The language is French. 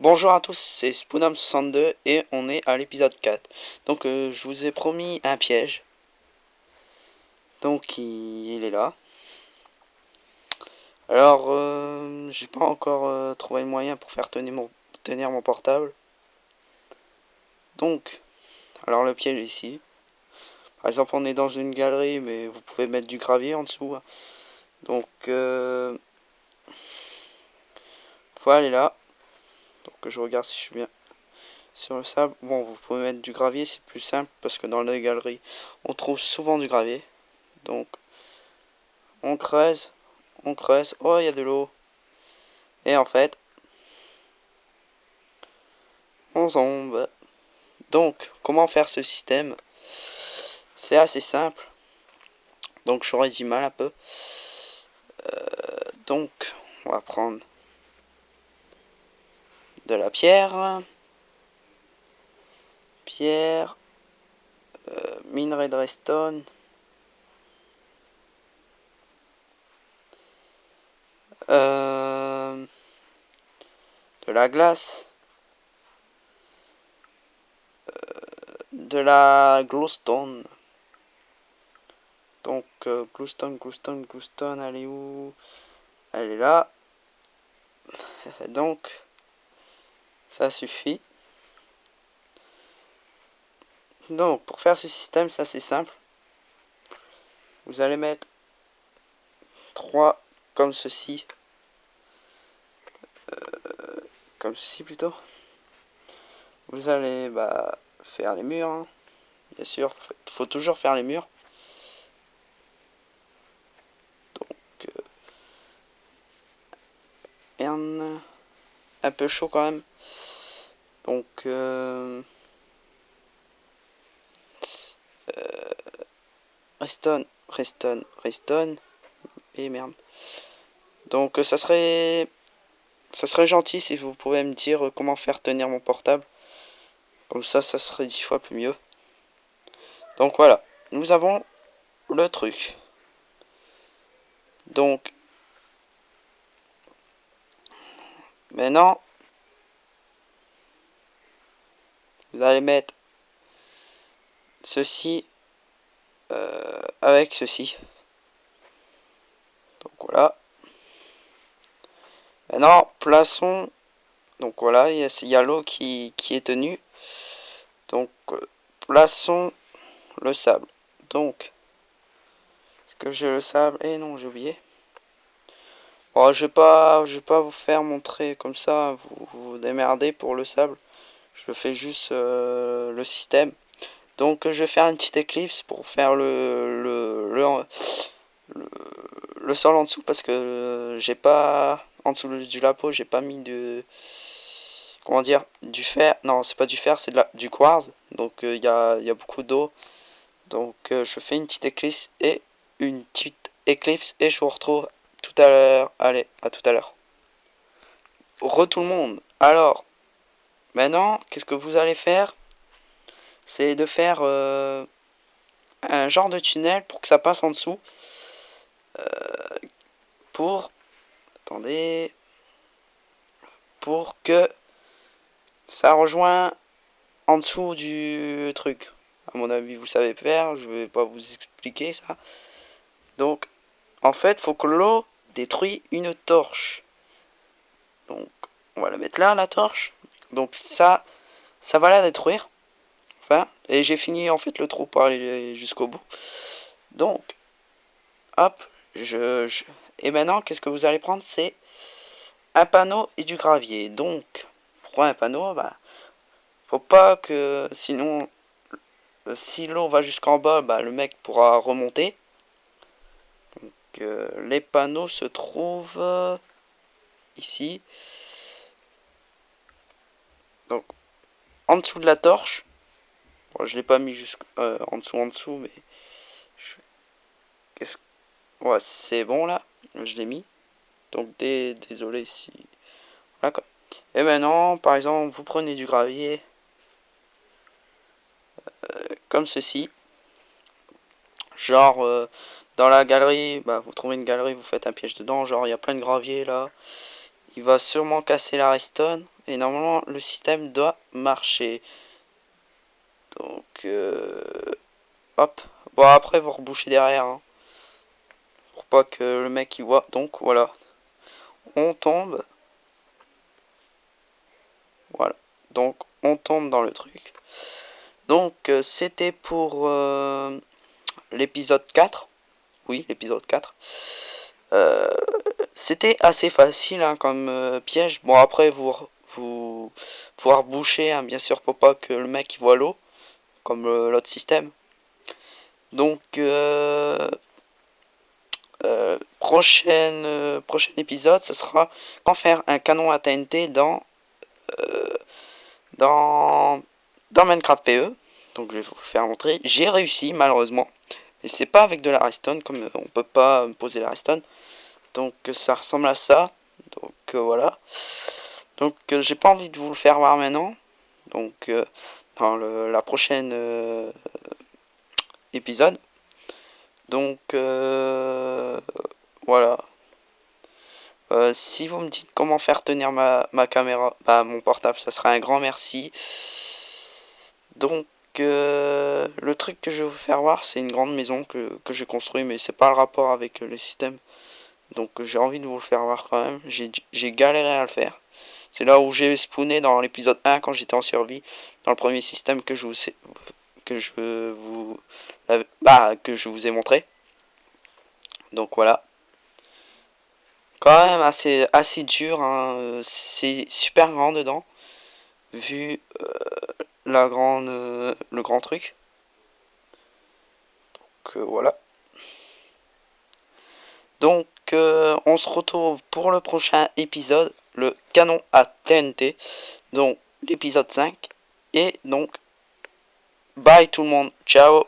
Bonjour à tous, c'est Spoonam62 et on est à l'épisode 4. Donc je vous ai promis un piège. Donc il est là. Alors j'ai pas encore trouvé le moyen pour faire tenir mon portable. Donc, alors le piège est ici. Par exemple on est dans une galerie mais vous pouvez mettre du gravier en dessous. Donc faut aller là. Donc je regarde si je suis bien sur le sable. Bon, vous pouvez mettre du gravier, c'est plus simple parce que dans les galeries on trouve souvent du gravier. Donc on creuse. On creuse. Oh, il y a de l'eau. Et en fait, on tombe. Donc, comment faire ce système? C'est assez simple. Donc, je résume un peu. Donc, on va prendre de la pierre. Pierre. Minerai de redstone. Euh, de la glace. De la glowstone. Donc, glowstone, elle est où? Elle est là. Donc, ça suffit. Donc, pour faire ce système, c'est assez simple. Vous allez mettre 3 comme ceci. Comme ceci plutôt. Vous allez faire les murs. Hein. Bien sûr, faut toujours faire les murs. Donc, un peu chaud quand même. Donc, Reston. Et merde. Donc, ça serait gentil si vous pouvez me dire comment faire tenir mon portable. Comme ça serait 10 fois plus mieux. Donc voilà, nous avons le truc. Donc, maintenant, vous allez mettre ceci avec ceci. Donc voilà. Maintenant, plaçons. Donc voilà, il y a l'eau qui est tenue. Donc, plaçons le sable. Donc, est-ce que j'ai le sable? Eh non, j'ai oublié. Bon, je vais pas vous faire montrer comme ça. Vous démerdez pour le sable. Je fais juste le système. Donc, je vais faire une petite éclipse pour faire le sol en dessous parce que j'ai pas en dessous du lapo, j'ai pas mis de comment dire du fer. Non, c'est pas du fer, c'est du quartz. Donc il y a beaucoup d'eau. Donc je fais une petite éclipse et je vous retrouve tout à l'heure. Allez, à tout à l'heure. Tout le monde. Alors, maintenant, qu'est-ce que vous allez faire? C'est de faire un genre de tunnel pour que ça passe en dessous. Pour attendez, pour que ça rejoint en dessous du truc. À mon avis, vous savez faire, je vais pas vous expliquer ça. Donc, en fait, faut que l'eau détruise une torche. Donc, on va la mettre là, la torche. Donc, ça va la détruire. Enfin, et j'ai fini en fait le trou pour aller jusqu'au bout. Donc, hop, et maintenant, qu'est-ce que vous allez prendre? C'est un panneau et du gravier. Donc, pourquoi un panneau? Faut pas que, sinon, si l'eau va jusqu'en bas, le mec pourra remonter. Donc, les panneaux se trouvent ici. Donc, en dessous de la torche. Bon, je l'ai pas mis en dessous, mais qu'est-ce ouais, c'est bon là. Je l'ai mis. Donc, désolé si. Voilà quoi. Et maintenant, par exemple, vous prenez du gravier comme ceci. Genre, dans la galerie, vous trouvez une galerie, vous faites un piège dedans. Genre, il y a plein de gravier là. Il va sûrement casser la redstone. et normalement le système doit marcher. Donc hop. Bon après vous rebouchez derrière hein, pour pas que le mec y voit. Donc voilà. On tombe. Voilà. Donc on tombe dans le truc. Donc c'était pour l'épisode 4. Oui, l'épisode 4. Euh, C'était assez facile hein, comme piège. Bon après vous pouvoir boucher hein, bien sûr pour pas que le mec voit l'eau comme l'autre système. Donc prochain épisode, ce sera quand faire un canon à TNT euh, dans dans Minecraft PE. Donc je vais vous le faire montrer. J'ai réussi malheureusement, mais c'est pas avec de la redstone comme on peut pas poser la redstone. Donc ça ressemble à ça. Donc voilà. Donc j'ai pas envie de vous le faire voir maintenant. Donc dans la prochaine épisode. Donc voilà. Si vous me dites comment faire tenir ma caméra, bah mon portable, ça sera un grand merci. Donc le truc que je vais vous faire voir, c'est une grande maison que j'ai construite, mais c'est pas le rapport avec le système. Donc j'ai envie de vous le faire voir quand même. J'ai galéré à le faire. C'est là où j'ai spawné dans l'épisode 1 quand j'étais en survie, dans le premier système que je vous ai montré. Donc voilà. Quand même assez dur, hein. C'est super grand dedans, vu le grand truc. Donc voilà. Donc on se retrouve pour le prochain épisode, le canon à TNT, donc l'épisode 5. Et donc bye tout le monde, ciao.